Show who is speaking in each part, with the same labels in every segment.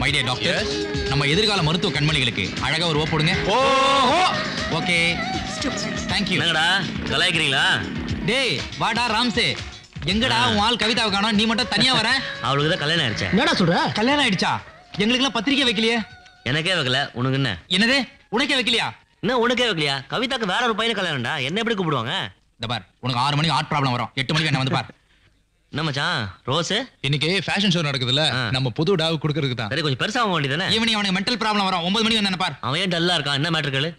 Speaker 1: My dear doctor, நம்ம எதிர்கால மருத்துவ கண்மணிகளுக்கு அழகா ஒரு போடுங்க. Okay, thank you.
Speaker 2: என்னடா கலாய்க்கிறீங்களா?
Speaker 1: டேய் வாடா ராம்சே, எங்கடா உன் ஆள் கவிதாவை காணோம், நீ மட்டும் தனியா வர?
Speaker 2: அவளுக்கு தான் கல்யாணம் ஆயிடுச்சு.
Speaker 1: என்னடா சொல்ற? கல்யாணம் ஆயிடுச்சா? எங்களுக்குலாம் பத்திரிக்கை வைக்கலையே.
Speaker 2: எனக்கே வைக்கல, உனக்கு என்ன?
Speaker 1: என்னது உனக்கே வைக்கலையா?
Speaker 2: என்ன உனக்கே வைக்கலையா? கவிதாக்கு வேற ஒரு பையனை கல்யாணம்டா, என்ன எப்படி கூப்பிடுவாங்க?
Speaker 1: இந்த பார், உனக்கு 6 மணிக்கு ஹார்ட் ப்ராப்ளம் வரும், 8 மணிக்கு என்ன வந்து பார்.
Speaker 2: என்ன மச்சான் ரோஸ்,
Speaker 3: இன்னைக்கு ஃபேஷன் ஷோ நடக்குதுல, நம்ம புது டாவ் குடுக்கிறதுக்கு தான்.
Speaker 2: சரி கொஞ்சம் பெருசா ஆக வேண்டியதானே?
Speaker 1: ஈவினிங் அவனுக்கு மென்டல் ப்ராப்ளம் வரும், 9 மணிக்கு வந்து என்ன பார்.
Speaker 2: அவன் ஏன் டல்லா இருக்கான்? என்ன மேட்டர் கேளு.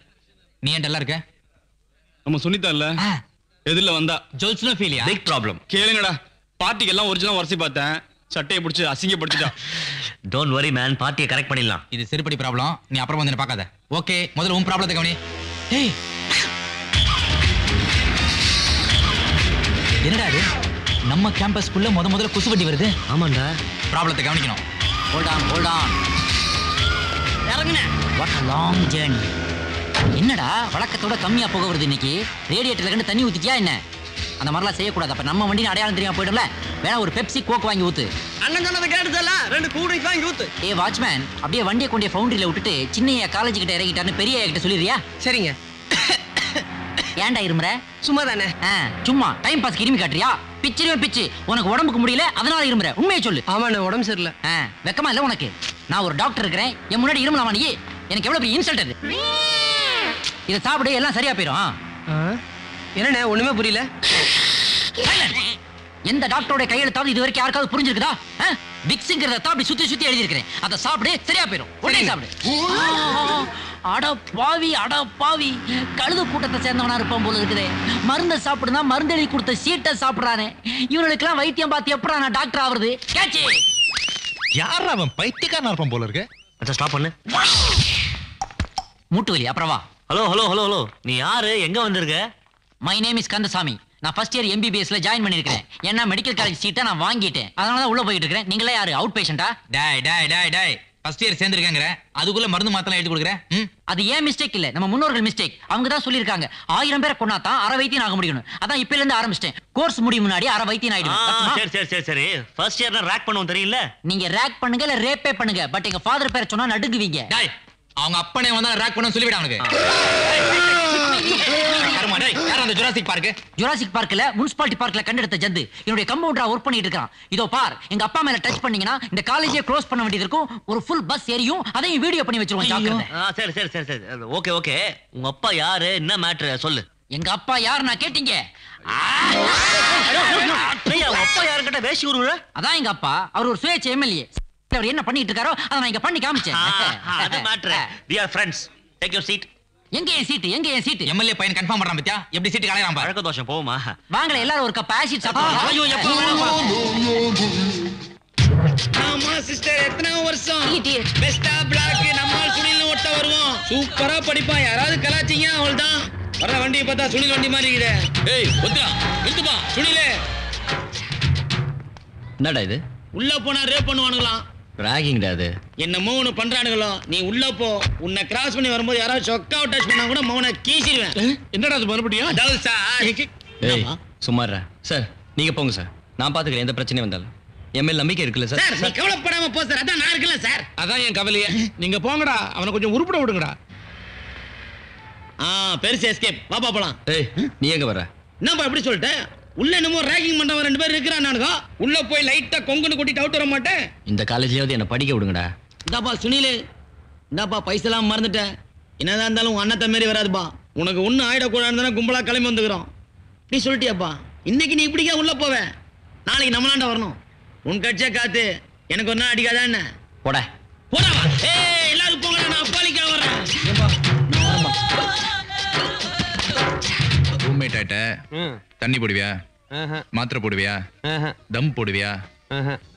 Speaker 1: நீ ஏன் டல்லா இருக்க?
Speaker 3: நம்ம சுனிதா இல்ல எதிரில வந்தா
Speaker 1: ஜோல்ஸ்னோ ஃபீலியா?
Speaker 2: Big problem.
Speaker 3: கேளுங்கடா, பார்ட்டிக்கு எல்லாம் ஒரிஜினல் வரிசை பார்த்தேன், சட்டையை பிடிச்சி அசிங்கப்படுத்திட்டா.
Speaker 2: டோன்ட் வரி மேன், பார்ட்டியை கரெக்ட் பண்ணிடலாம்.
Speaker 1: இது சிறுபடி ப்ராப்ளம், நீ அப்புறம் வந்து என்ன பார்க்காத. ஓகே, முதல்ல உன் ப்ராப்ளத்தை கவனி. டேய் என்னடா இது, நம்ம கேம்பஸ்க்குள்ள முதல்ல குசுவட்டி வருது.
Speaker 2: ஆமாண்டா,
Speaker 1: ப்ராப்ளத்தை கவனிக்கணும். ஹோல்ட் ஆன் இறங்குனே. What a long journey. என்னடா வழக்கத்தோட கம்மியா போக வருது இன்னைக்கு? ரேடியேட்டர்ல கண்டு தண்ணி ஊத்திட்டியா என்ன? அந்த மாதிரிலாம் செய்யக்கூடாது. அப்ப நம்ம வண்டியின் அடையாளம் தெரியாம போயிடும்ல. வேணா ஒரு பெப்சி கோக் வாங்கி ஊத்து.
Speaker 4: அண்ணன் சொன்னதை கேட்டுதல்ல, 2 கூல் ட்ரிங்க்ஸ் வாங்கி ஊத்து.
Speaker 1: ஏ வாட்ச்மேன், அப்படியே வண்டியை கொண்டே ஃபவுண்டரியில விட்டுட்டு சின்னையா காலேஜ் கிட்ட இறங்கிட்டான்னு பெரிய கிட்ட சொல்லிடுறியா?
Speaker 4: சரிங்க.
Speaker 1: ஏன்டா இருமுற?
Speaker 4: சும்மா தானே.
Speaker 1: சும்மா டைம் பாஸ் கிருமி காட்டுறியா? பிச்சு உனக்கு உடம்புக்கு முடியல அதனால இருமுற. உண்மையை சொல்லு.
Speaker 4: ஆமா, உடம்பு சரியில்லை.
Speaker 1: வெக்கமா இல்ல உனக்கு? நான் ஒரு டாக்டர் இருக்கிறேன், என் முன்னாடி இருமலாமா நீ? எனக்கு எவ்வளவு பெரிய இன்சல்ட் அது. இதை சாப்பிடு, எல்லாம் சரியா போயிடும்.
Speaker 4: என்னண்ணே ஒண்ணுமே புரியல.
Speaker 1: எந்த டாக்டரோட கையெழுத்தாவது இது வரைக்கும் யாருக்காவது புரிஞ்சிருக்குதா? விக்ஸுங்கிறத தான் அப்படி சுத்தி எழுதி இருக்கிறேன். அதை சாப்பிடு, சரியா போயிடும். உடனே சாப்பிடு. அட பாவி, கழுது கூட்டத்தை சேர்ந்தவனா இருப்பான் போல இருக்குதே. மருந்தை சாப்பிடுனா மருந்து எழுதி கொடுத்த சீட்டை சாப்பிடுறானே. இவனுக்கெல்லாம் வைத்தியம் பார்த்து எப்படா நான் டாக்டர் ஆவறது? கேட்சி
Speaker 3: யார் அவன்? பைத்தியக்காரனா இருப்பான் போல இருக்கு.
Speaker 2: மச்சான் ஸ்டாப் பண்ணு.
Speaker 1: மூட்டு வலி அப்புறம் வா.
Speaker 2: ஹலோ, நீ யாரு? எங்க வந்திருக்க?
Speaker 1: My name is Kandasamy. நான் ஃபர்ஸ்ட் இயர் MBBSல ஜாயின் பண்ணிருக்கேன். ஏன்னா மெடிக்கல் காலேஜ் சீட்டை நான் வாங்கிட்டேன், அதனால தான் உள்ள போயிட்டு இருக்கேன். நீங்களே யாரு? அவுட் பேஷண்டா? டேய் ஃபர்ஸ்ட் இயர் சேர்ந்திருக்கேங்கற, அதுக்குள்ள மருந்து மாத்தலாம் எழுதி கொடுக்குறேன். அது ஏன் மிஸ்டேக் இல்ல, நம்ம முன்னோர்கள் மிஸ்டேக். அவங்க தான் சொல்லிருக்காங்க 1000 பேரை கொன்னாதான் அரை வைத்தியம் ஆக முடியும். அதான் இப்பல இருந்து ஆரம்பிச்சிட்டேன். கோர்ஸ் முடியும் முன்னாடி அரை வைத்தியம் ஆயிடுவேன்.
Speaker 2: சரி ஃபர்ஸ்ட் இயர்ல ரேக் பண்ணுவோம் தெரியல.
Speaker 1: நீங்க ரேக் பண்ணுங்க இல்ல ரேப்பே பண்ணுங்க, பட் எங்க ஃபாதர் பேரை சொன்னா நடுங்குவீங்க. டேய் அவங்க அப்பனே வந்தா ரேக் பண்ண சொல்லிவிடு அவனுக்கு. ஜுராசிக் பார்க்ல முனிசிபாலிட்டி பார்க்ல கண்டெடுத்த ஜந்து என்னுடைய கம்பவுண்டரா ஒர்க் பண்ணிட்டு இருக்கான். இதோ பார், எங்க அப்பா மேல டச் பண்ணீங்கன்னா இந்த காலேஜே க்ளோஸ் பண்ண வேண்டியது இருக்கும். ஒரு ஃபுல் பஸ் ஏரியும் அதையும் வீடியோ பண்ணி வச்சிருவோம். ஜாக்கிரதை.
Speaker 2: சரி ஓகே. உங்க அப்பா யாரு? என்ன மேட்டர் சொல்லு.
Speaker 1: எங்க அப்பா யாரு நான் கேட்டீங்க?
Speaker 2: உங்க அப்பா யாரு கேட்ட வேஷி உருவ?
Speaker 1: அதான் எங்க அப்பா. அவர் ஒரு சுயேட்சை எம்எல்ஏ. அவர் என்ன பண்ணிட்டு இருக்காரோ அதை நான் இங்க பண்ணி காமிச்சேன்.
Speaker 2: அது matter. we are friends, take your seat.
Speaker 1: எங்க என் சீட்? எம்எல்ஏ பையன் கன்ஃபார்ம் பண்றான் பத்தியா? எப்படி சீட் கலையறான் பாரு.
Speaker 2: பழக்க தோஷம் போவுமா?
Speaker 1: வாங்களே எல்லாரும் ஒரு கப் ஆசிட் சாப்பிடுங்க.
Speaker 2: ஐயோ எப்ப வேணாமா?
Speaker 4: ஆமா சிஸ்டர், எத்தனை வருஷம் பெஸ்டா பிளாக் நம்மால் சுனில் ஓட்ட வருவோம். சூப்பரா படிப்பான். யாராவது கலாச்சிங்க அவள்தான். வர வண்டியை பார்த்தா சுனில் வண்டி மாதிரி இருக்குதே. ஏய் ஒத்துடா, நிறுத்துப்பா சுனிலே.
Speaker 2: என்னடா இது?
Speaker 4: உள்ள போனா ரேப் பண்ணுவானுங்களாம்.
Speaker 2: ராகிங்டா அது.
Speaker 4: என்னமோ ஒண்ணு பண்றானுங்களோ. நீ உள்ள போ. உன்னை கிராஸ் பண்ணி வரும்போது யாராவது சொக்கா டச் பண்ணா கூட மௌன கீசிடுவேன்.
Speaker 3: என்னடா அது மறுபடியும்?
Speaker 4: அதாவது சார்.
Speaker 2: ஏய் சும்மாரா சார், நீங்க போங்க சார், நான் பாத்துக்கிறேன். எந்த பிரச்சனையும் வந்தாலும் என் மேல் நம்பிக்கை இருக்குல்ல சார்?
Speaker 4: சார் நீ கவலைப்படாம போ சார், அதான் நான் இருக்கல சார்.
Speaker 3: அதான் என் கவலையே. நீங்க போங்கடா, அவனை கொஞ்சம் உருப்பட விடுங்கடா.
Speaker 4: பெருசு எஸ்கேப். வா பாப்பலாம்.
Speaker 2: ஏய் நீ எங்க வர?
Speaker 4: என்னப்பா எப்படி சொல்லிட்ட? உள்ள என்னமோ ராகிங் பண்றவன் 2 பேர் இருக்கிறானுங்க. உள்ள போய் லைட்டா கொங்குன்னு கொட்டிட்டு அவுட் வர மாட்டேன்.
Speaker 2: இந்த காலேஜ்லயாவது என்ன படிக்க விடுங்கடா.
Speaker 4: இந்தாப்பா சுனிலே, இந்தாப்பா பைசெல்லாம் மறந்துட்டேன். என்னதான் இருந்தாலும் உன் அண்ணன் மாரி வராதுப்பா. உனக்கு ஒன்னும் ஆயிடக்கூடாதுன்னு கும்பலா கிளம்பி வந்துக்கிறோம். இப்படி சொல்லிட்டியாப்பா. இன்னைக்கு நீ இப்படிக்கா உள்ள போவேன், நாளைக்கு நம்மளாண்ட வரணும். உன் கட்சியை காத்து எனக்கு ஒன்னும் அடிக்காதா என்ன?
Speaker 2: போட
Speaker 4: போடாவா? எல்லாரும் போங்க, நான் அப்பாலிக்கா வரேன்.
Speaker 3: ரூம்மேட் ஆயிட்ட. தண்ணி போடுவியா? மாத்திரை போடுவியா? தம் போடுவியா?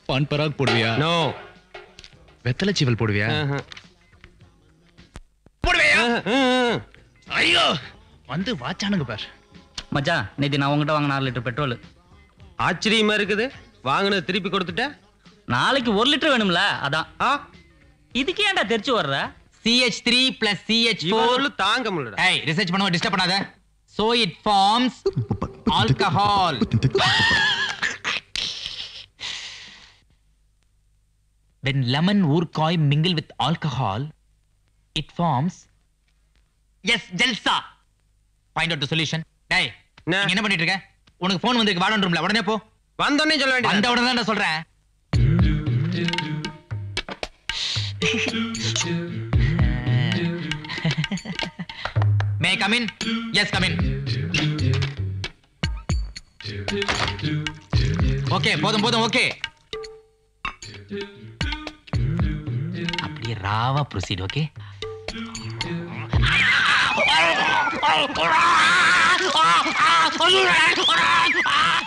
Speaker 3: பான் பராக் போடுவியா?
Speaker 5: நோ.
Speaker 3: வெத்தலை சீவல் போடுவியா?
Speaker 4: போடுவியா?
Speaker 3: ஐயோ வந்து வாச்சானுங்க பார்.
Speaker 1: மச்சான், நேத்து நான் உங்ககிட்ட வாங்கின 4 லிட்டர் பெட்ரோல்.
Speaker 5: ஆச்சரியமா இருக்குது. வாங்கினது திருப்பி கொடுத்துட்ட.
Speaker 1: நாளைக்கு 1 லிட்டர் வேணும்ல, அதான். இதுக்கு ஏன்டா தெரிச்சு வர்ற? CH3 plus CH4
Speaker 5: தாங்க முடியல.
Speaker 1: ஏய் ரிசர்ச் பண்ணவ டிஸ்டர்ப் பண்ணாத. So it forms alcohol. when lemon ஊர்காய் mingle with alcohol it forms yes jalsa find out the solution டேய் நீ என்ன பண்ணிட்டு இருக்க உனக்கு ஃபோன் வந்திருக்கு வார்டன் ரூம்ல உடனே போ
Speaker 5: வந்தோனே சொல்ல வேண்டியது
Speaker 1: அந்த உடனே தான் நான் சொல்றேன் may I come in yes come in okay போதும் okay அப்படியே ராவா ப்ரொசீட் ஓகே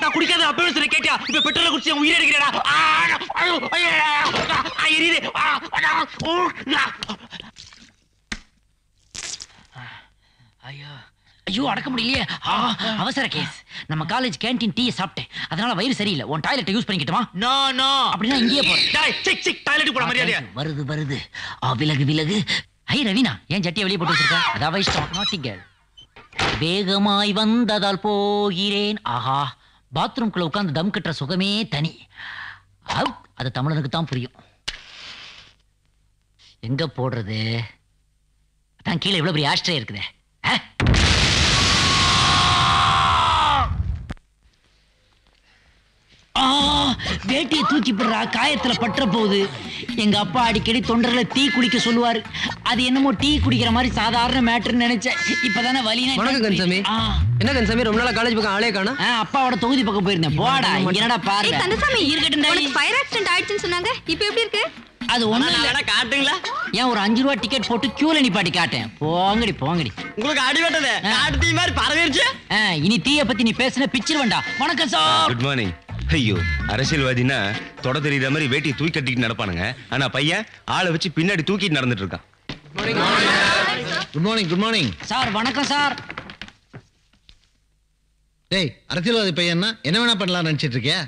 Speaker 1: நான் குடிக்காத அப்பவே சொல்லி கேட்டியா இப்ப பெட்ரோல் குடிச்சு உயிரை எடுக்கிறடா எரியுது ஐயோ ஐயோ அடக்க முடியலையே அவசர கேஸ் நம்ம காலேஜ் கேண்டீன் டீ சாப்பிட்டேன் அதனால வயிறு சரியில்லை உன் டாய்லெட் யூஸ் பண்ணிக்கிட்டோமா நோ நோ அப்படின்னா இங்கேயே போறேன் டாய்லெட் போட மரியாதையா வருது விலகு ஐ ரவீனா ஏன் ஜட்டியை வெளியே போட்டு வச்சிருக்க அதாவது இஷ்டம் நாட்டிங்க வேகமாய் வந்ததால் போகிறேன் ஆஹா பாத்ரூம்குள்ள உட்கார்ந்து தம் கட்டுற சுகமே தனி அது தமிழனுக்கு தான் புரியும் எங்க போடுறது அதான் கீழே இவ்வளவு பெரிய ஆஸ்ட்ரே இருக்குதே வேட்டியை தூக்கி போடுறா காயத்துல பற்ற போகுது எங்க அப்பா அடிக்கடி தொண்டர்களை டீ குடிக்க சொல்லுவாரு அது என்னமோ டீ குடிக்கிற மாதிரி சாதாரண மேட்டர்னு நினைச்சேன் இப்பதானே வலினா
Speaker 5: வணக்கம் கந்தசாமி என்ன கந்தசாமி ரொம்ப நாளா காலேஜ் பக்கம் ஆளே காணோம்
Speaker 1: அப்பாவோட தொகுதி பக்கம் போயிருந்தேன் போடா என்னடா பாரு
Speaker 6: கந்தசாமி இருக்கட்டும் ஃபயர் ஆக்சிடென்ட் ஆயிடுச்சுன்னு சொன்னாங்க இப்போ எப்படி இருக்கு
Speaker 1: அது ஒண்ணு இல்ல காட்டுங்களா ஏன் ஒரு 5 ரூபாய் டிக்கெட் போட்டு கியூல நிப்பாட்டி காட்டேன் போங்கடி
Speaker 4: உங்களுக்கு அடி வெட்டதே காட்டு தீ மாதிரி பரவிருச்சு
Speaker 1: இனி தீய பத்தி நீ பேசின பிச்சிருவண்டா வணக்கம் சார்
Speaker 7: குட் மார்னிங் ஐயோ அரசியல்வாதினா தொட தெரியுற மாதிரி வேட்டியை தூக்கி கட்டிட்டு நடப்பானுங்க ஆனா பையன் ஆளை வச்சு பின்னாடி தூக்கிட்டு நடந்துட்டு இருக்கான்
Speaker 8: குட் மார்னிங்
Speaker 1: சார் வணக்கம் சார்
Speaker 8: டேய் அரசியல்வாதி பையன்னா என்ன வேணா பண்ணலாம் நினைச்சிட்டு இருக்கியா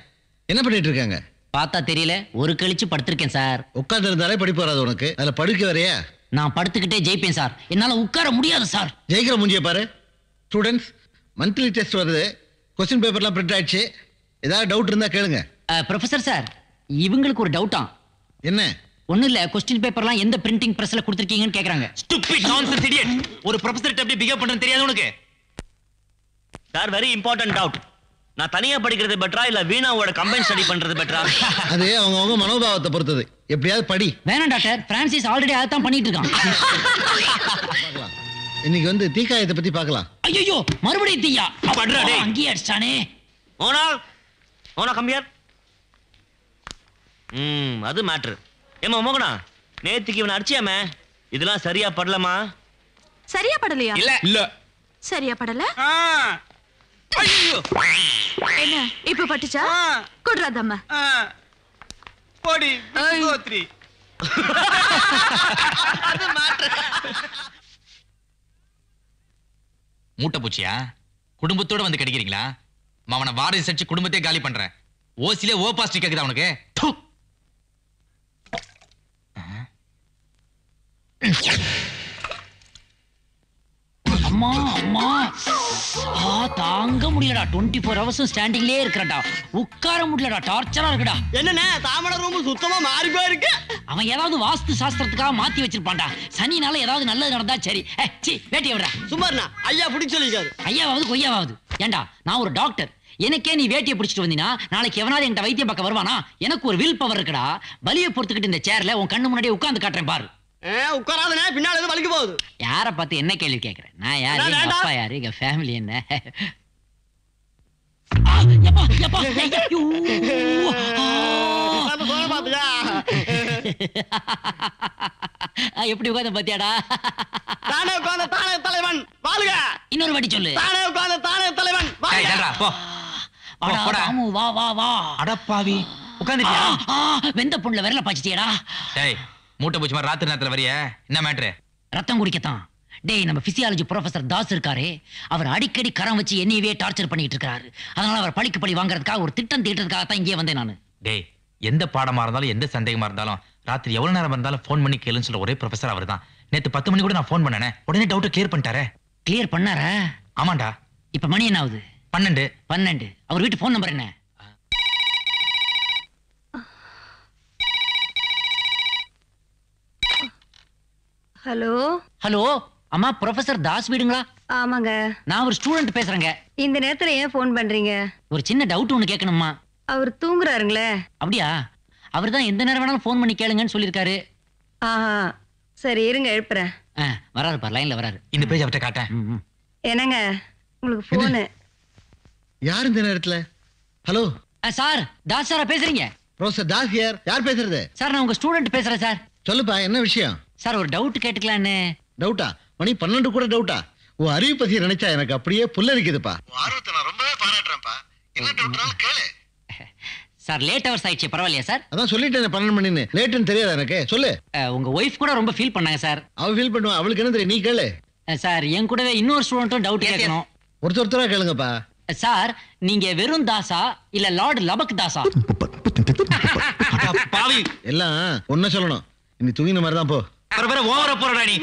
Speaker 8: என்ன பண்ணிட்டு இருக்காங்க
Speaker 1: பார்த்தா தெரியல ஒரு கழிச்சு படுத்திருக்கேன் சார்
Speaker 8: உட்கார்ந்து இருந்தாலே படிப்பு வராது உனக்கு அதுல படுக்க வரையா
Speaker 1: நான் படுத்துக்கிட்டே ஜெயிப்பேன் சார் என்னால உட்கார முடியாது சார்
Speaker 8: ஜெயிக்கிற மூஞ்சிய பாரு ஸ்டூடெண்ட்ஸ் மந்த்லி டெஸ்ட் வருது கொஸ்டின் பேப்பர்லாம் பிரிண்ட் ஆயிடுச்சு ஏதாவது டவுட் இருந்தா கேளுங்க
Speaker 1: ப்ரொஃபசர் சார் இவங்களுக்கு ஒரு டவுட்டா
Speaker 8: என்ன
Speaker 1: ஒண்ணு இல்ல கொஸ்டின் பேப்பர்லாம் எந்த பிரிண்டிங் பிரஸ்ல கொடுத்திருக்கீங்கன்னு கேக்குறாங்க ஸ்டூபிட் நான்சென்ஸ் இடியட் ஒரு ப்ரொஃபசர் எப்படி பிஹேவ் பண்றதுன்னு தெரியாது உனக்கு
Speaker 2: சார் வெரி இம்பார்ட்டன்ட் டவுட் நான் தனியா படிக்கிறது பெட்டரா இல்ல வீணாவோட கம்பைன் ஸ்டடி பண்றது பெட்டரா
Speaker 8: அது அவங்க மனோபாவத்தை பொறுத்தது எப்படியாவது படி
Speaker 1: வேணாம் டாக்டர் பிரான்சிஸ் ஆல்ரெடி அதான் பண்ணிட்டு இருக்கான்
Speaker 8: இன்னைக்கு தீக்காயத்தை பத்தி பார்க்கலாம்
Speaker 1: ஐயோ மறுபடியும் தீயா
Speaker 2: படுறா டேய்
Speaker 1: அங்கேயே அடிச்சானே
Speaker 2: ஓனா கம்பியார் அது மேட்ரு ஏமா மோகனா நேத்துக்கு இவன் அடிச்சியாமே இதெல்லாம் சரியா படலமா
Speaker 6: சரியா படலையா
Speaker 3: இல்ல
Speaker 6: சரியா படல என்ன இப்ப பட்டுச்சா குடுறா தம்ம
Speaker 5: போடி கோத்ரி
Speaker 3: மூட்டை பூச்சியா குடும்பத்தோட வந்து கிடைக்கிறீங்களா அவனை வாரி சடிச்சு குடும்பத்தையே காலி பண்றேன் ஓசிலே ஓ பாஸ்டிக் கேக்குதா உனக்கு
Speaker 1: அம்மா அம்மா தாங்க முடியலடா 24 ஹவர்ஸ் ஸ்டாண்டிங்லயே இருக்கறடா உட்கார முடியலடா டார்ச்சரா இருக்குடா
Speaker 4: என்னண்ணே தாமட ரூம் சுத்தமா மாறி போயிருக்கு
Speaker 1: அவன் ஏதாவது வாஸ்து சாஸ்திரத்துக்காக மாத்தி வச்சிருப்பான்டா சனினால ஏதாவது நல்லது நடந்தா சரி வேட்டி விடுறா
Speaker 4: சும்மாண்ணா ஐயா பிடிச்சு சொல்லிக்காரு
Speaker 1: ஐயாவது கொய்யாவது ஏண்டா நான் ஒரு டாக்டர் எனக்கே நீ வேட்டியை பிடிச்சிட்டு வந்தீனா நாளைக்கு எவனாவது என்கிட்ட வைத்தியம் பார்க்க வருவானா எனக்கு ஒரு வில் பவர் இருக்குடா வலியை பொறுத்துக்கிட்டு இந்த சேர்ல உன் கண்ணு முன்னாடியே உட்கார்ந்து காட்டுறேன் பாரு
Speaker 4: உட்காராதனே பின்னால இருந்து வலிக்கு போகுது
Speaker 1: யார பார்த்து என்ன கேள்வி கேக்குறேன் நான் யாரு எங்க அப்பா யாரு எங்க ஃபேமிலி என்ன எப்படி உட்கார்ந்து பாத்தியாடா
Speaker 4: தானே உட்கார்ந்த தானே தலைவன் வாழ்க
Speaker 1: இன்னொரு வாட்டி சொல்லு
Speaker 4: தானே உட்கார்ந்த தானே தலைவன்
Speaker 1: வா வா வா
Speaker 3: அடப்பாவி உட்கார்ந்துட்டியா
Speaker 1: வெந்த புண்ணுல விரல பாய்ச்சிட்டியடா
Speaker 3: டேய் மூட்டை பூச்சி மாதிரி ராத்திரி நேரத்துல வரிய என்ன மேட்ரு
Speaker 1: ரத்தம் குடிக்கத்தான் டேய் நம்ம பிசியாலஜி ப்ரொஃபசர் தாஸ் இருக்காரே அவர் அடிக்கடி கரம் வச்சு என்னையவே டார்ச்சர் பண்ணிட்டு இருக்காரு அதனால அவர் பழிக்கு பழி வாங்குறதுக்காக ஒரு திட்டம் தீட்டுறதுக்காக தான் இங்கே வந்தேன் நானு
Speaker 3: டேய் எந்த பாடமா இருந்தாலும் எந்த சந்தேகமா இருந்தாலும் ராத்திரி எவ்வளவு நேரம் இருந்தாலும் ஃபோன் பண்ணி கேளுன்னு சொல்ற ஒரே ப்ரொஃபசர் அவர் தான் நேத்து 10 மணி கூட நான் ஃபோன் பண்ணனே உடனே டவுட் கிளியர் பண்ணிட்டாரே
Speaker 1: கிளியர் பண்ணாரா
Speaker 3: ஆமாண்டா
Speaker 1: இப்ப மணி என்ன ஆகுது 12 அவர் வீட்டு ஃபோன் நம்பர் என்ன
Speaker 6: ஹலோ
Speaker 1: ஹலோ அம்மா ப்ரொஃபசர் தாஸ் வீடுங்களா?
Speaker 6: ஆமாங்க.
Speaker 1: நான் ஒரு ஸ்டூடெண்ட் பேசுறேங்க.
Speaker 6: இந்த நேரத்துல ஏன் ஃபோன் பண்றீங்க?
Speaker 1: ஒரு சின்ன டவுட் ஒன்று கேட்கணுமா?
Speaker 6: அவர் தூங்குறாருங்களே.
Speaker 1: அப்படியா? அவர் தான் எந்த நேரம் வேணாலும் ஃபோன் பண்ணி கேளுங்கன்னு சொல்லியிருக்காரு.
Speaker 6: ஆஹா சரி இருங்க எழுப்புறேன்.
Speaker 1: வராரு பார், லைன்ல வராரு.
Speaker 3: இந்த பேஜ் அவர்கிட்ட காட்டேன்.
Speaker 6: என்னங்க உங்களுக்கு ஃபோனு?
Speaker 8: யார் இந்த நேரத்துல? ஹலோ
Speaker 1: சார், தாஸ் சாரா பேசுறீங்க?
Speaker 8: Professor Das here. யார் பேசுறது?
Speaker 1: சார் நான் உங்க ஸ்டூடெண்ட் பேசுறேன் சார்.
Speaker 8: சொல்லுப்பா, என்ன விஷயம்?
Speaker 1: சார் ஒரு டவுட் கேட்டுக்கலான்னு.
Speaker 8: டவுட்டா? மணி 12 கூட டவுட்டா? உன் அறிவு பத்தி நினைச்சா எனக்கு அப்படியே புல்லரிக்குதுப்பா. ஆர்வத்தை நான் ரொம்பவே பாராட்டுறேன்ப்பா. என்ன டவுட்னாலும் கேளு.
Speaker 1: சார் லேட் ஹவர்ஸ் ஆயிடுச்சு, பரவாயில்லையா சார்?
Speaker 8: அதான் சொல்லிட்டேன் 12 மணின்னு. லேட்டுன்னு தெரியாது எனக்கு. சொல்லு.
Speaker 1: உங்க ஒய்ஃப் கூட ரொம்ப ஃபீல் பண்ணாங்க சார்.
Speaker 8: அவ ஃபீல் பண்ணுவா, அவளுக்கு என்ன தெரியும்? நீ கேளு.
Speaker 1: சார் என் கூடவே இன்னொரு ஸ்டூடெண்ட்டும் டவுட் கேட்கணும்.
Speaker 8: ஒருத்தரா கேளுங்கப்பா.
Speaker 1: சார் நீங்க வெறும் தாசா இல்ல லார்ட் லபக் தாசா?
Speaker 3: பாவி
Speaker 8: எல்லாம் ஒன்ன சொல்லணும். நீ தூங்கின மாதிரி தான் போ.
Speaker 3: பரபர ஓவரா போறடா நீ.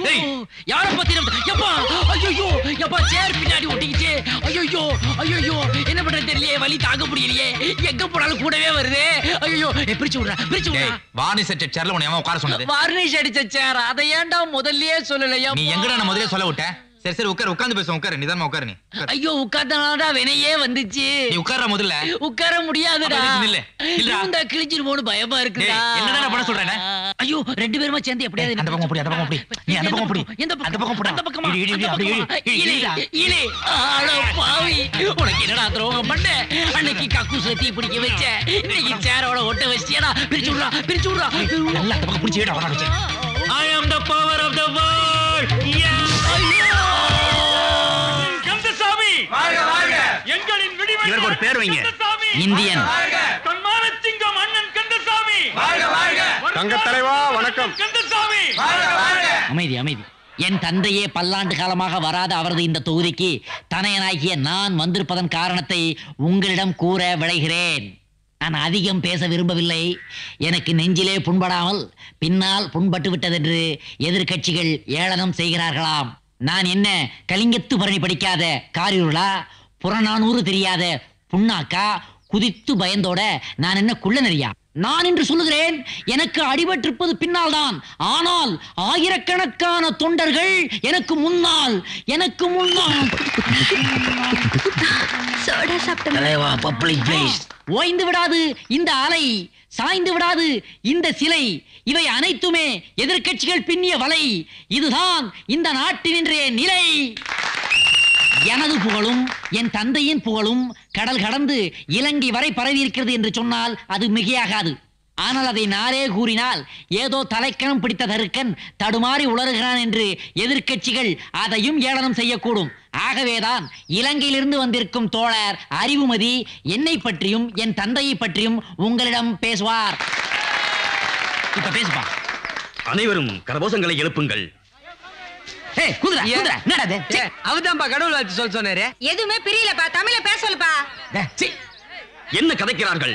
Speaker 1: யார பத்தி எப்பா? ஐயோ எப்பா சேர் பின்னாடி ஒட்டிக்கிச்சு. ஐயோ ஐயோ என்ன பண்றது தெரியலையே, வலி தாங்க முடியலையே, எங்க போனாலும் கூடவே வருது. ஐயோ பிரிச்சு விடுறா பிரிச்சு விடுறா.
Speaker 3: வார்னிஷ் அடிச்ச சேர்ல உன்னை உட்கார சொன்னது?
Speaker 1: வார்னிஷ் அடிச்ச சேர், அதை ஏன்டா முதல்லயே சொல்லலையா?
Speaker 3: நீ எங்கடா நான் முதல்ல சொல்ல விட்டேன்? சரி சரி உட்கார், உட்கார்ந்து பேசுவோம். உட்காரு, நிதானமா உட்காரு. நீ
Speaker 1: ஐயோ உட்கார்ந்தனாலடா வினையே வந்துச்சு.
Speaker 3: நீ உட்கார்ற முதல்ல.
Speaker 1: உட்கார முடியாதுடா.
Speaker 3: இல்ல இல்ல
Speaker 1: இந்த கிழிஞ்சிருமோனு பயமா இருக்குடா.
Speaker 3: என்னடா பண்ண சொல்றேனே?
Speaker 1: ஐயோ ரெண்டு பேருமா சேர்ந்து எப்படியாவது
Speaker 3: அந்த பக்கம் போடி, அந்த பக்கம் போடி. நீ அந்த பக்கம் போடி. அந்த பக்கம் போடி.
Speaker 1: அந்த பக்கமா?
Speaker 3: இடி இடி அப்படி இடி.
Speaker 1: இடி ஆள பாவி, உனக்கு என்னடா துரோகம் பண்ண? அன்னைக்கு கக்கூஸ்ல தீ பிடிக்க வச்ச, இன்னைக்கு சேரோட ஒட்ட வச்சியடா. பிரிச்சு விடுறா பிரிச்சு விடுறா.
Speaker 3: நல்லா அந்த பக்கம் பிடிச்சி ஏடா வராச்சு.
Speaker 2: I am the power of the world. Kandasamy வாழ்க வாழ்க. எங்களின் விடிவெள்ளி. இவருக்கு ஒரு பேர் வைங்க.
Speaker 1: இந்தியன்
Speaker 2: தன்மான சிங்கம் அண்ணன் கந்தசாமி வாழ்க வாழ்க. தங்க தலைவா வணக்கம். கந்தசாமி வாழ்க வாழ்க.
Speaker 1: அமைதி அமைதி. என் தந்தையே பல்லாண்டு காலமாக வராத அவரது இந்த தொகுதிக்கு தனையனாகிய நான் வந்திருப்பதன் காரணத்தை உங்களிடம் கூற விளைகிறேன். நான் அதிகம் பேச விரும்பவில்லை. எனக்கு நெஞ்சிலே புண்படாமல் பின்னால் புண்பட்டு விட்டதென்று எதிர்கட்சிகள் ஏளனம் செய்கிறார்களாம். நான் என்ன கலிங்கத்து பரணி படிக்காத காரிருளா, புறநானூறு தெரியாத புண்ணாக்கா, குதித்து பயந்தோட நான் என்ன குள்ள நெறியா? நான் என்று சொல்லுகிறேன், எனக்கு அடிபட்டிருப்பது பின்னால் தான். ஆனால் ஆயிரக்கணக்கான தொண்டர்கள் எனக்கு முன்னால் ஓய்ந்து விடாது இந்த அலை, சாய்ந்து விடாது இந்த சிலை, இவை அனைத்துமே எதிர்க்கட்சிகள் பின்னிய வலை. இதுதான் இந்த நாட்டின் இன்றைய நிலை. எனது புகழும் என் தந்தையின் புகழும் கடல் கடந்து இலங்கை வரை பரவி இருக்கிறது என்று சொன்னால் அது மிகையாகாது. ஆனால் அதை நானே கூறினால் ஏதோ தலைக்கணம் பிடித்த தருக்கன் தடுமாறி உளறுகிறான் என்று எதிர்க்கட்சிகள் அதையும் ஏளனம் செய்யக்கூடும். ஆகவேதான் இலங்கையிலிருந்து வந்திருக்கும் தோழர் அறிவுமதி என்னை பற்றியும் என் தந்தையை பற்றியும் உங்களிடம் பேசுவார். இப்ப பேசுப்பா.
Speaker 2: அனைவரும் கரகோஷங்களை எழுப்புங்கள்.
Speaker 5: அவதான்பா கடவுள் வாழ்த்து சொல்ல சொன்னாரு.
Speaker 6: எதுவுமே பிரியலப்பா, தமிழ பேச சொல்லுப்பா.
Speaker 2: என்ன கதைக்கிறார்கள்?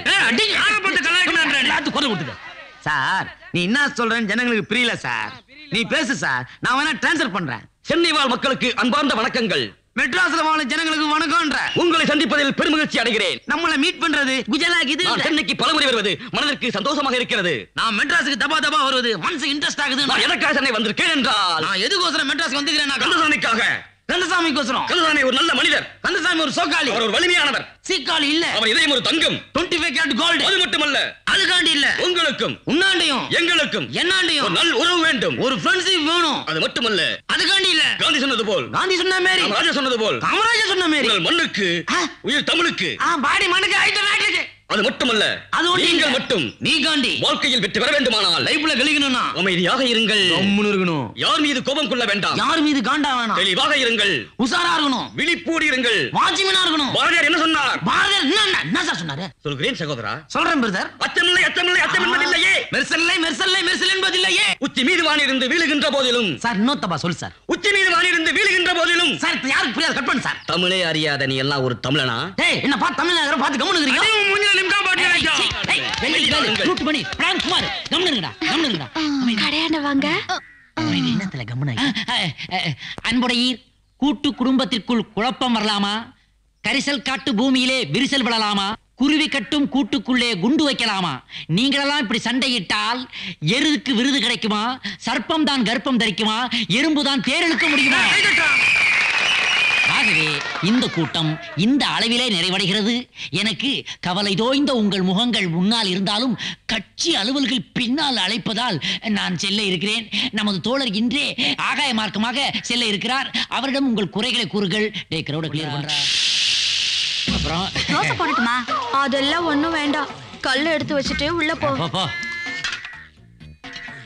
Speaker 4: சார் நீ என்ன சொல்றேன்னு ஜனங்களுக்கு புரியல சார். நீ பேசு சார், நான் வேணா டிரான்ஸ்ஃபர் பண்றேன்.
Speaker 2: சென்னை வாழ் மக்களுக்கு அன்பார்ந்த வணக்கங்கள்.
Speaker 4: மெட்ராஸ்ல வாழ ஜனங்களுக்கு வணக்கம்ன்ற.
Speaker 2: உங்களை சந்திப்பதில் பெருமகிழ்ச்சி அடைகிறேன்.
Speaker 4: நம்மள மீட் பண்றது குஜராத் இது.
Speaker 2: நான் சென்னைக்கு பலமுறை வருவது மனதிற்கு சந்தோஷமாக இருக்கிறது.
Speaker 4: நான் மெட்ராஸுக்கு தபா தபா வருவது மனசு இன்ட்ரெஸ்ட் ஆகுது.
Speaker 2: நான் எதற்காக சென்னை வந்திருக்கேன் என்றால்,
Speaker 4: நான் எதுக்கோசரம் மெட்ராஸ் வந்துக்கிறேன்?
Speaker 2: கந்தசாமிக்காக.
Speaker 4: கந்தசாமிக்கோசரம்.
Speaker 2: கந்தசாமி ஒரு நல்ல மனிதர்.
Speaker 4: கந்தசாமி ஒரு சோக்காளி.
Speaker 2: அவர் ஒரு வலிமையானவர்.
Speaker 4: சீக்காளி இல்ல.
Speaker 2: அவர் இதயம் ஒரு தங்கம்.
Speaker 4: 25 கேரட் கோல்டு.
Speaker 2: அது மட்டுமல்ல,
Speaker 4: அதுக்காண்டி இல்ல,
Speaker 2: உங்களுக்கும்
Speaker 4: உன்னாண்டையும்
Speaker 2: எங்களுக்கும்
Speaker 4: என்னாண்டையும்
Speaker 2: ஒரு நல்ல உறவு வேண்டும்.
Speaker 4: ஒரு ஃப்ரெண்ட்ஷிப் வேணும்.
Speaker 2: அது மட்டுமல்ல,
Speaker 4: அதுக்காண்டி இல்ல,
Speaker 2: காந்தி சொன்னது போல்,
Speaker 4: காந்தி சொன்ன மாதிரி,
Speaker 2: ராஜா சொன்னது போல்,
Speaker 4: காமராஜர் சொன்ன மாதிரி,
Speaker 2: உங்கள் மண்ணுக்கு உயிர் தமிழுக்கு
Speaker 4: பாடி மண்ணுக்கு ஆயிட்ட நாட்டுக்கு.
Speaker 2: அது மட்டுமல்ல,
Speaker 4: அது
Speaker 2: நீங்கள் மட்டும்
Speaker 4: நீ காண்டி
Speaker 2: வாழ்க்கையில் வெற்றி பெற வேண்டுமானால்
Speaker 4: லைஃப்ல கழிக்கணும்னா
Speaker 2: அமைதியாக இருங்கள்.
Speaker 4: இருக்கணும்.
Speaker 2: யார் மீது கோபம் கொள்ள வேண்டாம்.
Speaker 4: யார் மீது காண்டா வேணாம்.
Speaker 2: தெளிவாக இருங்கள்.
Speaker 4: உசாரா இருக்கணும்.
Speaker 2: விழிப்போடு இருங்கள்.
Speaker 4: வாட்ச்மேனா இருக்கணும்.
Speaker 2: பாரதியார் என்ன சொன்னார்?
Speaker 4: பாரதியார் என்ன சார் சொன்னாரு?
Speaker 2: சொல்கிறேன் சகோதரா.
Speaker 4: சொல்றேன் பிரதர்.
Speaker 2: அச்சமில்லை அச்சமில்லை அச்சம் என்பதில்லையே.
Speaker 4: மெர்சல்லை மெர்சல்லை மெர்சல் என்பதில்லையே.
Speaker 2: உச்சி மீது வானிருந்து வீழுகின்ற போதிலும்.
Speaker 4: சார் இன்னொத்தப்பா சொல்லு சார்.
Speaker 2: உச்சி மீது வானிருந்து வீழுகின்ற போதிலும்.
Speaker 4: சார் இப்ப யாருக்கு புரியாது, கட் பண்ணு சார்.
Speaker 2: தமிழே அறியாத நீ எல்லாம் ஒரு தமிழனா?
Speaker 4: டேய் என்ன பார்த்து தமிழ்நாடு பார்த்து கம்முனுக்குறீங்க.
Speaker 1: அன்புடையீர், கூட்டு குடும்பத்திற்குள் குழப்பம் வரலாமா? கரிசல் காட்டு பூமியிலே விரிசல் விழலாமா? குருவி கட்டும் கூட்டுக்குள்ளே குண்டு வைக்கலாமா? நீங்களெல்லாம் இப்படி சண்டையிட்டால் எருதுக்கு விருது கிடைக்குமா? சர்ப்பம் தான் கர்ப்பம் தரிக்குமா? எறும்பு தான் தேரெழுக்க முடியுமா? ஆகவே இந்த கூட்டம் இந்த அளவிலே நிறைவடைகிறது. எனக்கு கவலை தோய்ந்த உங்கள் முகங்கள் முன்னால் இருந்தாலும் கட்சி அலுவல்கள் பின்னால் அழைப்பதால் நான் செல்ல இருக்கிறேன். நமது தோழர் இன்றே ஆகாய மார்க்கமாக செல்ல இருக்கிறார். அவரிடம் உங்கள் குறைகளை கூறுகள். டேய் கிரௌட கிளியர் பண்றா. அப்புறம்
Speaker 6: தோசை போடட்டுமா? அதெல்லாம் ஒண்ணும் வேண்டாம். கல்ல எடுத்து வச்சுட்டு உள்ள போ.
Speaker 1: போ.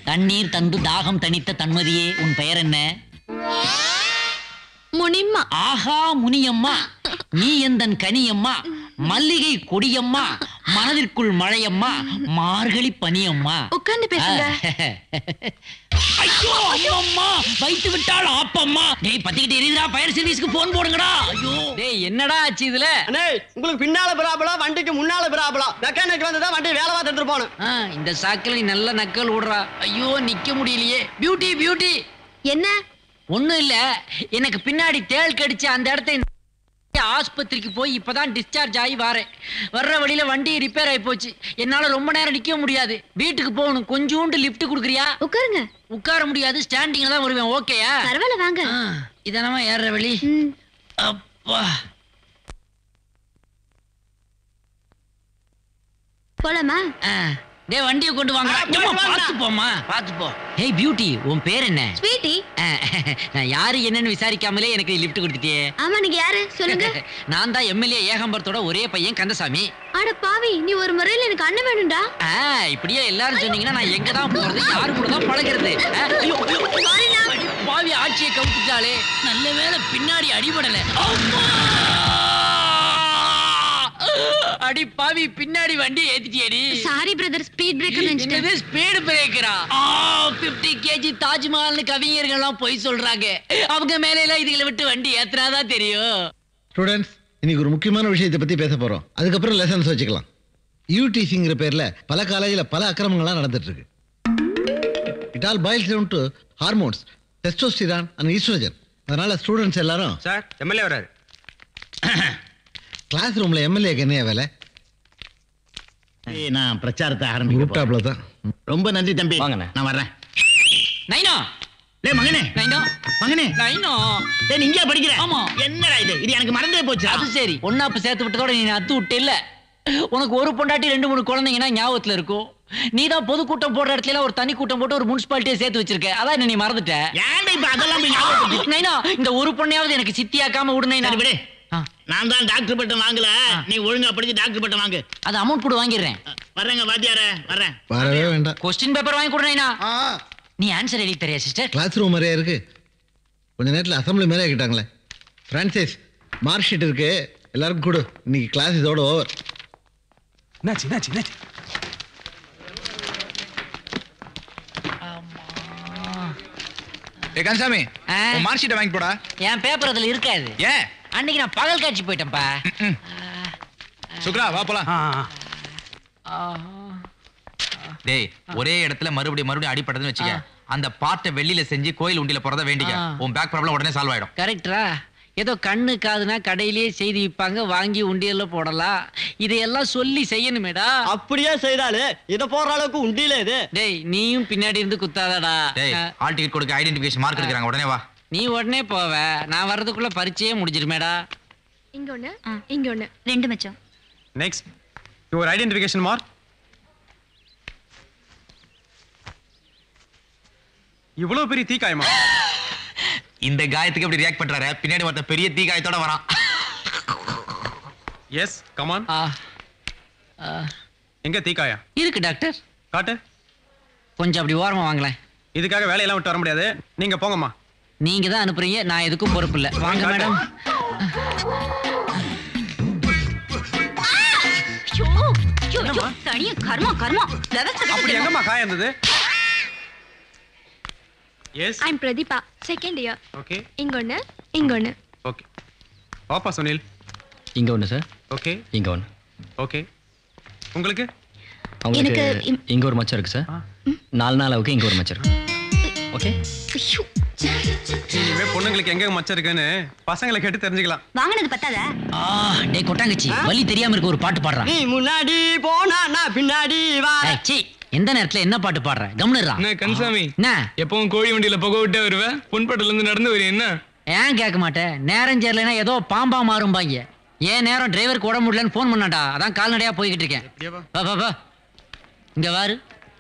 Speaker 1: தண்ணீர் தந்து தாகம் தணித்த தன்மதியே, உன் பெயர் என்ன?
Speaker 6: முனிம்மா.
Speaker 1: ஆஹா முனியம்மா, நீ எந்தன் கனியம்மா, மல்லிகை கொடியம்மா, மனதிற்குள் மழையம்மா, மார்கழி பனியம்மா.
Speaker 6: உட்கார்ந்து பேசுங்க.
Speaker 1: ஐயோ அம்மா, வைத்து விட்டாள் ஆப்பம்மா. டேய் பத்திக்கிட்டு எரியுதுடா, ஃபயர் சர்வீஸ்க்கு போன் போடுங்கடா. ஐயோ டேய் என்னடா ஆச்சு இதுல?
Speaker 9: அண்ணே உங்களுக்கு பின்னால பிராபலம், வண்டிக்கு முன்னால பிராபலம். மெக்கானிக் வந்து தான் வண்டி வேலை பார்த்து எடுத்துட்டு போகணும்.
Speaker 1: இந்த சாக்கில் நீ நல்ல நக்கல் விடுறா. ஐயோ நிக்க முடியலையே. Beauty beauty.
Speaker 6: என்ன?
Speaker 1: ஒண்ணும் இல்ல, எனக்கு பின்னாடி தேள் கடிச்சு அந்த இடத்த ஆஸ்பத்திரிக்கு போய் இப்பதான் டிஸ்சார்ஜ் ஆகி வரேன். வர்ற வழியில வண்டி ரிப்பேர் ஆகி போச்சு. என்னால ரொம்ப நேரம் நிக்க முடியாது. வீட்டுக்கு போகணும். கொஞ்சோண்டு லிஃப்ட் குடுக்குறியா?
Speaker 6: உட்காருங்க.
Speaker 1: உட்கார முடியாது, ஸ்டாண்டிங்ல தான் வருவேன். ஓகேயா?
Speaker 6: பரவாயில்ல வாங்க.
Speaker 1: இதானமா ஏற வழி. அப்பா
Speaker 6: போலாமா?
Speaker 1: டேய் வண்டியை கொண்டு வாங்க. பாத்து போமா, பாத்து போ. ஹே பியூட்டி, உன் பேர் என்ன?
Speaker 6: ஸ்வீட்டி.
Speaker 1: நான் யாரு என்னன்னு விசாரிக்காமலே எனக்கு லிஃப்ட் கொடுத்துட்டியே.
Speaker 6: ஆமா, நீங்க யாரு சொல்லுங்க.
Speaker 1: நான் தான் எம்எல்ஏ ஏகம்பரத்தோட ஒரே பையன் கந்தசாமி.
Speaker 6: அட பாவி, நீ ஒரு முறையில எனக்கு அண்ணன் வேணும்டா.
Speaker 1: இப்படியே எல்லாரும் சொன்னீங்கன்னா நான் எங்க தான் போறது, யாரு கூட தான் பழகிறது? பாவி ஆட்சியை கவுத்துட்டாலே. நல்ல வேளை பின்னாடி அடிபடல. அடி பாவி, பின்னாடி வண்டி ஏத்திட்டியடி.
Speaker 6: சாரி பிரதர், ஸ்பீட் பிரேக்கர் நினைச்சிட்டேன்.
Speaker 1: என்னது ஸ்பீட் பிரேக்கரா? 50 kg தாஜ்மஹால்னு கவிஞர்கள் எல்லாம் போய் சொல்றாங்க. அவங்க மேல எல்லாம் இதுகளை விட்டு வண்டி ஏத்துறாதான் தெரியும்.
Speaker 8: ஸ்டூடெண்ட்ஸ், இன்னைக்கு ஒரு முக்கியமான விஷயத்தை பத்தி பேச போறோம். அதுக்கப்புறம் லெசன்ஸ் வச்சுக்கலாம். யூடிசிங்கிற பேர்ல பல காலேஜில் பல அக்கிரமங்கள்லாம் நடந்துட்டு இருக்கு. It all boils down to hormones, testosterone and oestrogen. அதனால ஸ்டூடெண்ட்ஸ் எல்லாரும்
Speaker 5: சார் எம்எல்ஏ வராரு.
Speaker 8: கிளாஸ் ரூம்ல எம்எல்ஏக்கு என்ன வேலை?
Speaker 4: நான் பிரச்சாரத்தை ஆரம்பிக்க
Speaker 8: தான்.
Speaker 4: ரொம்ப நன்றி தம்பி.
Speaker 2: வாங்கண்ணே.
Speaker 4: நான் வர்றேன்.
Speaker 1: நைனா,
Speaker 4: டேய் மகனே,
Speaker 1: நைனா,
Speaker 4: மகனே,
Speaker 1: நைனா.
Speaker 4: டேய் நீ இங்கே படிக்கிற?
Speaker 1: ஆமா.
Speaker 4: என்னடா இது? இது எனக்கு மறந்தே போச்சு.
Speaker 1: அது சரி, ஒன்னாப்பு சேர்த்து விட்டதோட நீ அத்து விட்டு இல்ல. உனக்கு ஒரு பொண்டாட்டி 2-3 குழந்தைங்கன்னா ஞாபகத்துல இருக்கும். நீ தான் பொதுக்கூட்டம் போடுற இடத்துல ஒரு தனி கூட்டம் போட்டு ஒரு முனிசிபாலிட்டியை சேர்த்து வச்சிருக்க. அதான் என்ன நீ மறந்துட்ட.
Speaker 4: ஏன்டா இப்ப அதெல்லாம் போய் ஞாபகம்?
Speaker 1: நைனா, இந்த ஒரு பொண்ணையாவது எனக்கு சித்தியாக்காம விடு நைனா.
Speaker 4: சரி விடு. நான் தான் டாக்டர் பட்டம் வாங்கல. நீ ஒழுங்கா படிச்சு டாக்டர் பட்டம் வாங்கு.
Speaker 1: அது அமௌண்ட் கூட வாங்கிடுறேன்.
Speaker 4: வர்றேங்க வாத்தியாரே, வர்றேன்.
Speaker 8: வரவே வேண்டாம்.
Speaker 1: கொஸ்டின் பேப்பர் வாங்கி கொடு நைனா. நீ ஆன்சர் எழுதி தரியா சிஸ்டர்?
Speaker 8: கிளாஸ் ரூம் மாதிரியே இருக்கு. கொஞ்ச நேரத்தில் அசம்பிளி மேலே ஆகிட்டாங்களே. பிரான்சிஸ், மார்க் ஷீட் இருக்கு, எல்லாருக்கும் கொடு. இன்னைக்கு கிளாஸ் இதோட ஓவர்.
Speaker 3: கந்தசாமி, மார்க் ஷீட்டை வாங்கி போடா.
Speaker 1: என் பேப்பர் அதுல இருக்காது.
Speaker 3: ஏன்?
Speaker 1: அன்னைக்கு நான் பகல் காட்சி போயிட்டேன்ப்பா.
Speaker 3: சுக்ரா வா போலாம். டேய், ஒரே இடத்துல மறுபடியும் அடிபட்டதுன்னு வச்சுக்க, அந்த பார்ட்டை வெளியில செஞ்சு கோயில் உண்டியில போறத வேண்டிக்க. உன் பேக் ப்ராப்ளம் உடனே சால்வ் ஆயிடும்.
Speaker 1: கரெக்டா? ஏதோ கண்ணு காதுனா கடையிலேயே செய்தி விற்பாங்க, வாங்கி உண்டியல்ல போடலாம். இதையெல்லாம் சொல்லி செய்யணுமேடா.
Speaker 9: அப்படியே செய்தாலே இத போற அளவுக்கு உண்டியில இது.
Speaker 1: டேய் நீயும் பின்னாடி இருந்து குத்தாதடா.
Speaker 3: டேய், ஹால் டிக்கெட் கொடுக்க ஐடென்டிஃபிகேஷன் மார்க் எடுக்கறாங்க, உடனே வா.
Speaker 1: நீ உடனே போவ, நான் வர்றதுக்குள்ள பரீட்சையே முடிஞ்சிருமேடா.
Speaker 6: இங்க ஒண்ணு, இங்க ஒண்ணு, 2 மச்சம்.
Speaker 5: Next your identification mark. இவ்வளவு பெரிய தீக்காயமா?
Speaker 3: இந்த காயத்துக்கு எப்படி ரியாக்ட் பண்றாரு? பின்னாடி ஒருத்த பெரிய தீ காயத்தோட வரான்.
Speaker 5: Yes come on. எங்க தீக்காயம்
Speaker 1: இருக்கு டாக்டர்?
Speaker 5: காட்டு.
Speaker 1: கொஞ்சம் அப்படி ஓரமா வாங்களேன்.
Speaker 5: இதுக்காக வேலையெல்லாம் விட்டு வர முடியாது. நீங்க போங்கம்மா.
Speaker 1: நீங்க தான் அனுப்புறீங்க, நான் எதுக்கும் பொறுப்பு இல்ல. வாங்க மேடம்.
Speaker 5: அப்படி எங்கம்மா காயம் இருந்தது? எஸ்
Speaker 6: ஐ அம் பிரதீபா, செகண்ட் இயர்.
Speaker 5: ஓகே.
Speaker 6: இங்க ஒண்ணு, இங்க ஒண்ணு.
Speaker 5: ஓகே. பாப்பா சுனில்.
Speaker 2: இங்க ஒண்ணு சார்.
Speaker 5: ஓகே.
Speaker 2: இங்க ஒண்ணு.
Speaker 5: ஓகே. உங்களுக்கு?
Speaker 2: உங்களுக்கு இங்க ஒரு மச்சம் இருக்கு சார். 4 நாளாவுக்கு இங்க ஒரு மச்சம் இருக்கு. ஓகே.
Speaker 5: இனிமே பொண்ணுங்களுக்கு எங்க மச்சம் இருக்குன்னு பசங்களை கேட்டு தெரிஞ்சுக்கலாம்.
Speaker 6: வாங்கினது பத்தாதா?
Speaker 1: டேய் கொட்டாங்கச்சி, வலி தெரியாம இருக்க ஒரு பாட்டு பாடுறான்.
Speaker 9: நீ முன்னாடி போனா நான் பின்னாடி வா.
Speaker 1: சீ, எந்த நேரத்துல என்ன பாட்டு பாடுற? கம்னுறா.
Speaker 10: என்ன கன்சாமி,
Speaker 1: என்ன
Speaker 10: எப்பவும் கோழி வண்டியில புகை விட்டே வருவேன், பொன்பட்டில இருந்து நடந்து வருவேன். என்ன
Speaker 1: ஏன் கேட்க மாட்டேன்? நேரம் சேரலைன்னா ஏதோ பாம்பா மாறும்பாங்க. ஏன் நேரம் டிரைவருக்கு உடம்பு முடியலன்னு போன் பண்ணாடா, அதான் கால்நடையா போய்கிட்டு இருக்கேன். வா இங்க வாரு.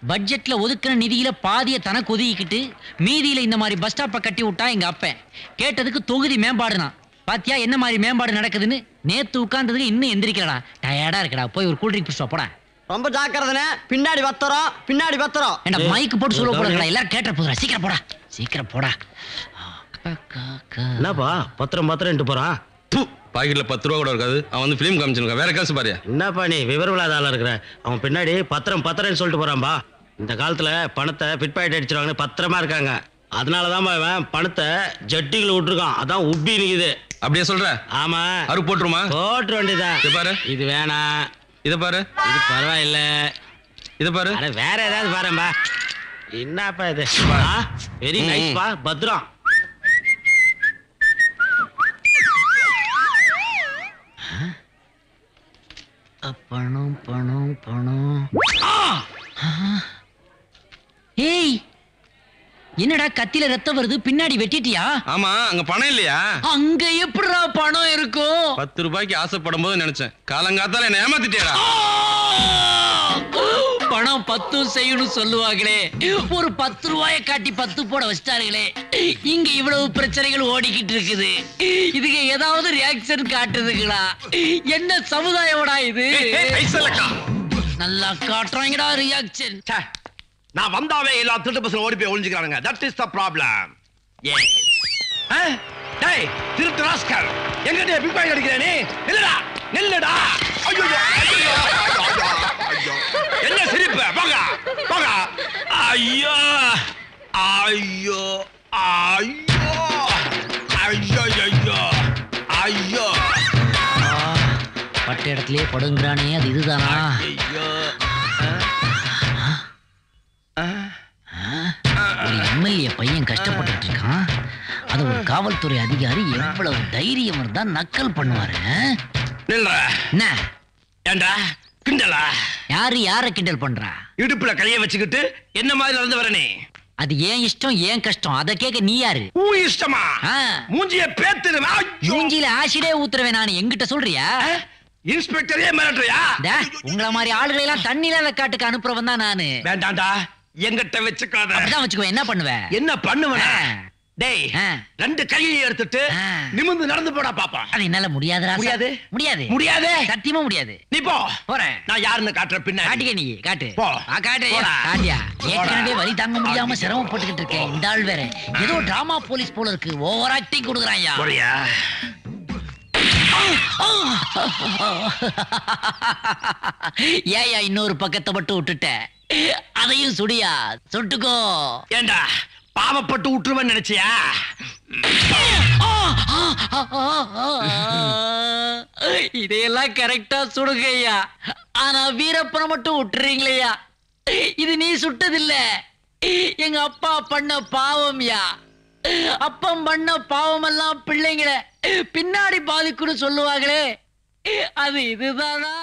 Speaker 1: பட்ஜெட்ல ஒதுக்கின நிதியில பாதிய தனக்கு ஒதுக்கிட்டு மீதியில இந்த மாதிரி பஸ் ஸ்டாப்பை கட்டி விட்டா எங்க அப்பன். கேட்டதுக்கு தொகுதி மேம்பாடுனா. பாத்தியா என்ன மாதிரி மேம்பாடு நடக்குதுன்னு? நேத்து உட்கார்ந்ததுக்கு இன்னும் எந்திரிக்கலடா. டயர்டா இருக்கடா, போய் ஒரு கூல் ட்ரிங்க் பிடிச்சு போடா.
Speaker 9: ரொம்ப ஜாக்கிரதனே, பின்னாடி பத்திரம் பின்னாடி பத்திரம்.
Speaker 1: என்ன மைக்கு போட்டு சொல்ல போறாங்களா? எல்லாரும் கேட்ட போதுடா. சீக்கிரம் போடா, சீக்கிரம் போடா.
Speaker 2: என்னப்பா பத்திரம் போறான்?
Speaker 7: பாக்கெட்ல 10 ரூபா கூட இருக்காது. அவன் வந்து பிலிம் காமிச்சிருக்கான். வேற காசு பாரியா?
Speaker 2: என்னப்பா நீ விவரம் இல்லாத ஆளா இருக்கிற? அவன் பின்னாடி பத்திரம்னு சொல்லிட்டு போறான்பா. இந்த காலத்துல பணத்தை பிட் பாக்கெட் அடிச்சிருவாங்க, பத்திரமா இருக்காங்க. அதனாலதான் அவன் பணத்தை ஜட்டிகளை விட்டுருக்கான். அதான் உப்பி நிக்குது.
Speaker 7: அப்படியே சொல்ற?
Speaker 2: ஆமா.
Speaker 7: அரு போட்டுருமா?
Speaker 2: போட்டு வேண்டியதான்.
Speaker 7: இத பாரு.
Speaker 2: இது வேணாம்.
Speaker 7: இத பாரு.
Speaker 2: இது பரவாயில்ல.
Speaker 7: இத பாரு.
Speaker 2: அட வேற ஏதாவது பாரும்பா. என்னப்பா இது? வெரி நைஸ் பா. பத்திரம்.
Speaker 1: பணம் பணம் பணம். ஏய், என்னடா கத்தில ரத்தம் வருது? பின்னாடி வெட்டிட்டியா?
Speaker 7: ஆமா, அங்க பணம் இல்லையா?
Speaker 1: அங்க எப்படிடா பணம் இருக்கும்?
Speaker 7: 10 ரூபாய்க்கு ஆசைப்படும் போது நினைச்சேன். காலங்காத்தால என்ன ஏமாத்திட்டியாடா?
Speaker 1: பணம் 10 செய்யணும் சொல்லுவாங்களே, ஒரு 10 ரூபாயை காட்டி 10 போட வச்சிட்டாருங்களே. இங்க இவ்வளவு பிரச்சனைகள் ஓடிக்கிட்டு இருக்குது. இதுக்கு ஏதாவது ரியாக்ஷன் காட்டுதுங்களா? என்ன சமுதாயம்டா இது? நல்லா காட்டுறாங்கடா ரியாக்ஷன்.
Speaker 11: நான் வந்தாவே எல்லா திருட்டு பசங்க ஓடி போய் ஒளிஞ்சுக்கிறானுங்க. That is the problem. Yes. டேய் திருட்டு ராஸ்கல், எங்கடே பிக் பாக்கெட் அடிக்கிறே நீ? நில்லுடா. ஐயோ என்ன சிரிப்பு? போங்க போங்க. ஐயோ ஐயோ ஐயோ ஐயோ ஐயோ ஐயோ.
Speaker 1: பட்ட இடத்துலயே படுங்கிறானே, அது இதுதானா?
Speaker 11: ஐயோ.
Speaker 1: ஒரு எம்எல்ஏ பையன் கஷ்டப்பட்டு இருக்கான். அது ஒரு காவல்துறை அதிகாரி எவ்வளவு தைரியம் இருந்தா நக்கல் பண்ணுவாரு. என்ன
Speaker 11: ஏண்டா கிண்டலா?
Speaker 1: யாரு யார கிண்டல் பண்றா?
Speaker 11: இடுப்புல கையை வச்சுக்கிட்டு என்ன மாதிரி நடந்து வரனே?
Speaker 1: அது ஏன் இஷ்டம் ஏன் கஷ்டம் அத கேட்க நீ யாரு?
Speaker 11: ஊ இஷ்டமா? மூஞ்சிய பேத்துறவா?
Speaker 1: மூஞ்சில ஆசிடே ஊத்துறவே நான் என்கிட்ட சொல்றியா?
Speaker 11: இன்ஸ்பெக்டரே மிரட்டறியா?
Speaker 1: உங்கள மாதிரி ஆளுகளை எல்லாம் தண்ணில காட்டுக்கு அனுப்புறவன் தான் நானு.
Speaker 11: வேண்டாம்டா, எங்கிட்ட வச்சுக்காத.
Speaker 1: அப்படிதான் வச்சுக்குவேன். என்ன பண்ணுவ?
Speaker 11: என்ன பண்ணுவனா? டேய், 2 கையை எடுத்துட்டு நிமிர்ந்து நடந்து போடா பாப்பா.
Speaker 1: அது என்னால முடியாதுடா.
Speaker 11: முடியாது
Speaker 1: முடியாது
Speaker 11: முடியாது,
Speaker 1: சத்தியமா முடியாது.
Speaker 11: நீ போ.
Speaker 1: போறேன்.
Speaker 11: நான் யாருன்னு காட்டுற பின்னாடி.
Speaker 1: காட்டிக்க நீ காட்டு.
Speaker 11: போ.
Speaker 1: காட்டு. காட்டியா? ஏற்கனவே வலி தாங்க முடியாம சிரமப்பட்டுக்கிட்டு இருக்கேன். இந்த ஆள் வேற ஏதோ டிராமா போலீஸ் போல இருக்கு. ஓவர் ஆக்டிங் கொடுக்குறாயா?
Speaker 11: போறியா?
Speaker 1: ஏயா இன்னொரு பக்கத்தை மட்டும் விட்டுட்ட? அதையும் சுடியா? சுட்டுக்கோ.
Speaker 11: ஏண்டா பாவப்பட்டு விட்டுருவேன்னு நினைச்சியா?
Speaker 1: இதையெல்லாம் கரெக்டா சுடுங்கய்யா. ஆனா வீரப்பனை மட்டும் விட்டுறீங்களேயா? இது நீ சுட்டதில்ல, எங்க அப்பா பண்ண பாவம்யா. அப்பம் பண்ண பாவம் எல்லாம் பிள்ளைங்களை பின்னாடி பாதிக்குன்னு சொல்லுவாங்களே, அது இதுதானா?